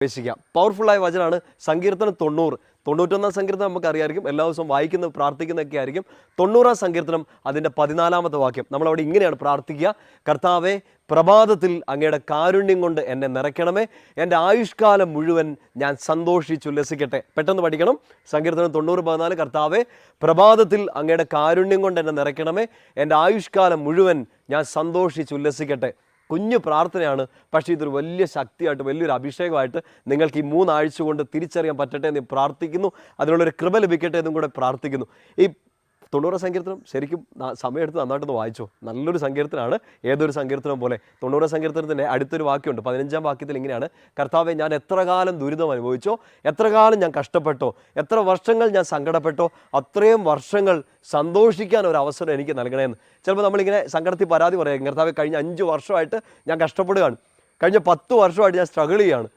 പ്രവേശിക്കാം. പവർഫുള്ളായ വചനമാണ് സങ്കീർത്തനം 90. 91 സങ്കീർത്തനം നമുക്കറിയാമായിരിക്കും, എല്ലാ ദിവസവും വായിക്കുന്ന പ്രാർത്ഥിക്കുന്നതൊക്കെ ആയിരിക്കും. 90 സങ്കീർത്തനം അതിൻ്റെ 14 വാക്യം നമ്മളവിടെ ഇങ്ങനെയാണ് പ്രാർത്ഥിക്കുക: കർത്താവെ, പ്രഭാതത്തിൽ അങ്ങയുടെ കാരുണ്യം കൊണ്ട് എന്നെ നിറയ്ക്കണമേ, എൻ്റെ ആയുഷ്കാലം മുഴുവൻ ഞാൻ സന്തോഷിച്ചുല്ലസിക്കട്ടെ. പെട്ടെന്ന് പഠിക്കണം. സങ്കീർത്തനം 90:14. കർത്താവെ, പ്രഭാതത്തിൽ അങ്ങയുടെ കാരുണ്യം കൊണ്ട് എന്നെ നിറയ്ക്കണമേ, എൻ്റെ ആയുഷ്കാലം മുഴുവൻ ഞാൻ സന്തോഷിച്ചുല്ലസിക്കട്ടെ. കുഞ്ഞു പ്രാർത്ഥനയാണ്, പക്ഷേ ഇതൊരു വലിയ ശക്തിയായിട്ട്, വലിയൊരു അഭിഷേകമായിട്ട് നിങ്ങൾക്ക് ഈ 3 ആഴ്ച കൊണ്ട് തിരിച്ചറിയാൻ പറ്റട്ടെ എന്ന് പ്രാർത്ഥിക്കുന്നു. അതിനുള്ളൊരു കൃപ ലഭിക്കട്ടെ എന്നും കൂടെ പ്രാർത്ഥിക്കുന്നു. ഈ 90 സങ്കീർത്തനം ശരിക്കും സമയമെടുത്ത് നന്നായിട്ടൊന്ന് വായിച്ചോ. നല്ലൊരു സങ്കീർത്തനമാണ്, ഏതൊരു സങ്കീർത്തനം പോലെ. 90 സങ്കീർത്തനത്തിൻ്റെ അടുത്തൊരു വാക്യമുണ്ട്, 15 വാക്യത്തിൽ ഇങ്ങനെയാണ്: കർത്താവെ, ഞാൻ എത്ര കാലം ദുരിതം അനുഭവിച്ചോ, എത്ര കാലം ഞാൻ കഷ്ടപ്പെട്ടോ, എത്ര വർഷങ്ങൾ ഞാൻ സങ്കടപ്പെട്ടോ, അത്രയും വർഷങ്ങൾ സന്തോഷിക്കാൻ ഒരു അവസരം എനിക്ക് നൽകണമെന്ന്. ചിലപ്പോൾ നമ്മളിങ്ങനെ സങ്കടത്തിൽ പരാതി പറയാം: കർത്താവെ, കഴിഞ്ഞ 5 വർഷമായിട്ട് ഞാൻ കഷ്ടപ്പെടുകയാണ്, കഴിഞ്ഞ 10 വർഷമായിട്ട് ഞാൻ സ്ട്രഗിൾ ചെയ്യുകയാണ്,